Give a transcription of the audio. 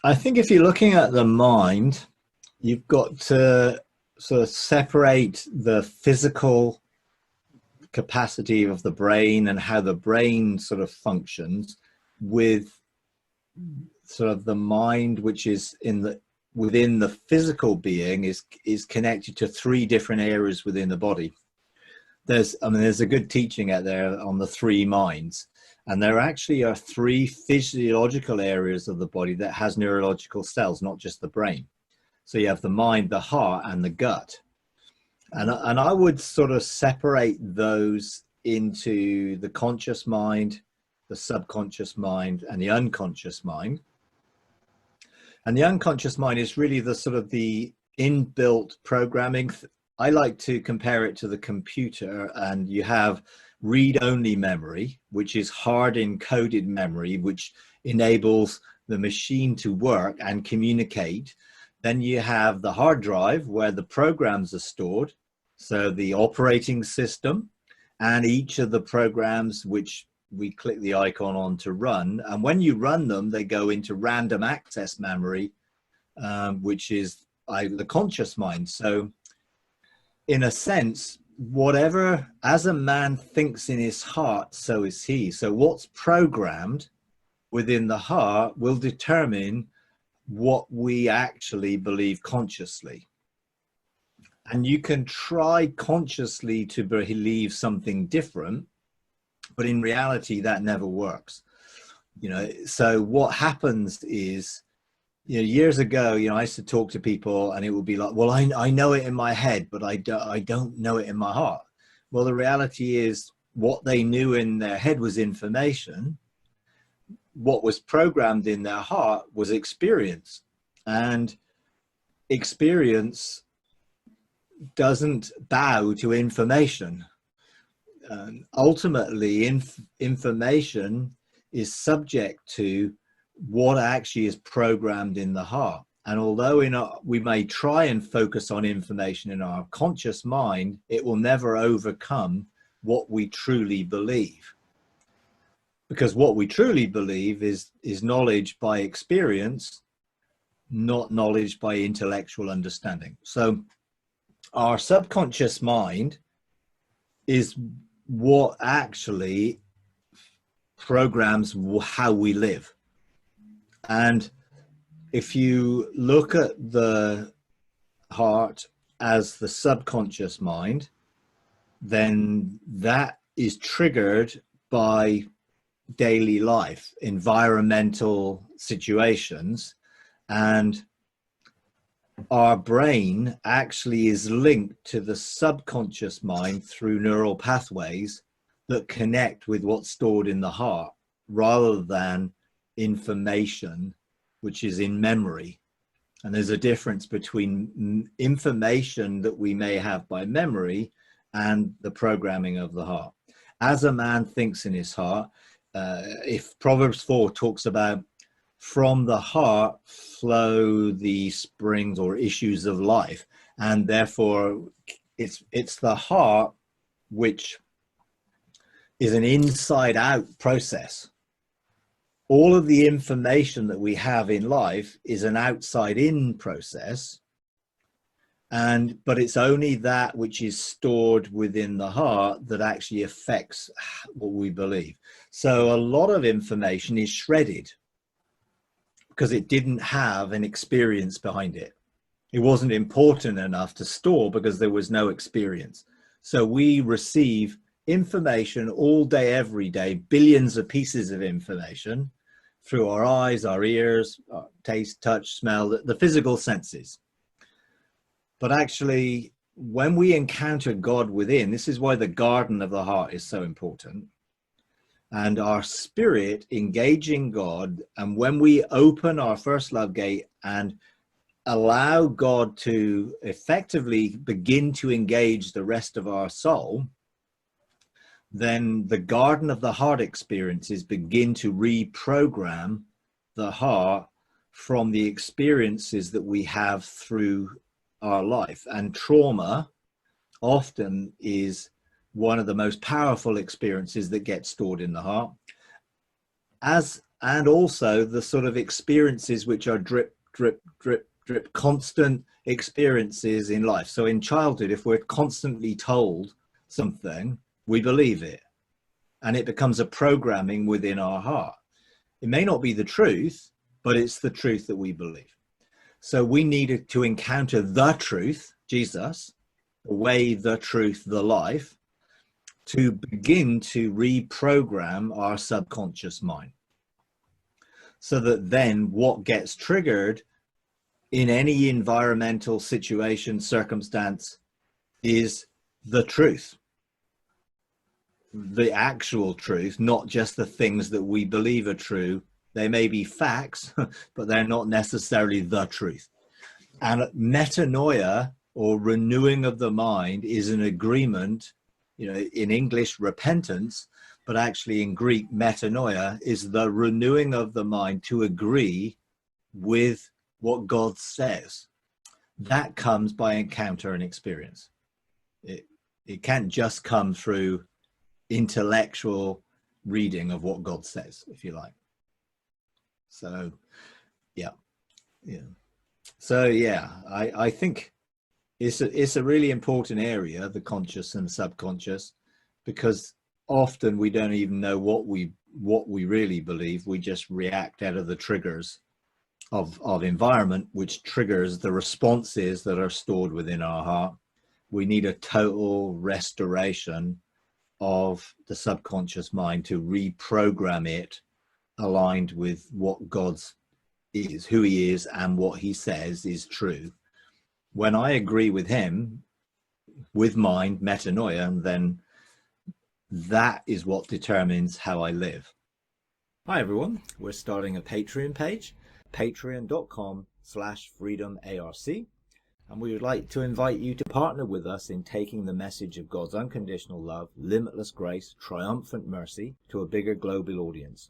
I think if you're looking at the mind, you've got to sort of separate the physical capacity of the brain and how the brain sort of functions with sort of the mind, which is within the physical being, is connected to three different areas within the body. There's a good teaching out there on the three minds, and there actually are three physiological areas of the body that has neurological cells, not just the brain. So you have the mind, the heart, and the gut. And I would sort of separate those into the conscious mind, the subconscious mind, and the unconscious mind. And the unconscious mind is really the sort of the inbuilt programming. I like to compare it to the computer, and you have read-only memory, which is hard encoded memory, which enables the machine to work and communicate. Then you have the hard drive where the programs are stored. So the operating system and each of the programs which we click the icon on to run. And when you run them, they go into random access memory, which is the conscious mind. So in a sense, whatever, as a man thinks in his heart, so is he. So what's programmed within the heart will determine what we actually believe consciously. And you can try consciously to believe something different, but in reality, that never works. So what happens is, years ago, I used to talk to people and it would be like, well, I know it in my head, but I don't know it in my heart. Well, the reality is what they knew in their head was information. What was programmed in their heart was experience, and experience doesn't bow to information. Ultimately, information is subject to what actually is programmed in the heart. And although we may try and focus on information in our conscious mind, it will never overcome what we truly believe. Because what we truly believe is knowledge by experience, not knowledge by intellectual understanding. So our subconscious mind is what actually programs how we live. And if you look at the heart as the subconscious mind, then that is triggered by daily life, environmental situations, and our brain actually is linked to the subconscious mind through neural pathways that connect with what's stored in the heart rather than information which is in memory. And there's a difference between information that we may have by memory and the programming of the heart. As a man thinks in his heart, if Proverbs 4 talks about from the heart flow the springs or issues of life, and therefore it's the heart which is an inside out process. All of the information that we have in life is an outside in process, but it's only that which is stored within the heart that actually affects what we believe. So a lot of information is shredded because it didn't have an experience behind it. It wasn't important enough to store because there was no experience. So we receive information all day, every day, billions of pieces of information through our eyes, our ears, our taste, touch, smell, the physical senses. But actually, when we encounter God within, this is why the garden of the heart is so important. And our spirit engaging God, and when we open our first love gate and allow God to effectively begin to engage the rest of our soul, then the garden of the heart experiences begin to reprogram the heart from the experiences that we have through our life. And trauma often is one of the most powerful experiences that gets stored in the heart. As and also the sort of experiences which are drip, drip, drip, drip, constant experiences in life. So in childhood, if we're constantly told something, we believe it, and it becomes a programming within our heart. It may not be the truth, but it's the truth that we believe. So we needed to encounter the truth, Jesus, the way, the truth, the life, to begin to reprogram our subconscious mind. So that then what gets triggered in any environmental situation, circumstance, is the truth. The actual truth, not just the things that we believe are true. They may be facts, but they're not necessarily the truth. And metanoia, or renewing of the mind, is an agreement, in English, repentance, but actually in Greek, metanoia is the renewing of the mind to agree with what God says. That comes by encounter and experience. It can't just come through intellectual reading of what God says, if you like. So, yeah. So, yeah, I think it's a really important area, the conscious and subconscious, because often we don't even know what we really believe. We just react out of the triggers of environment, which triggers the responses that are stored within our heart. We need a total restoration of the subconscious mind to reprogram it aligned with what God's is, who he is, and what he says is true. When I agree with him, with mind, metanoia, then that is what determines how I live. Hi everyone, we're starting a Patreon page, patreon.com/freedomarc, and we would like to invite you to partner with us in taking the message of God's unconditional love, limitless grace, triumphant mercy to a bigger global audience.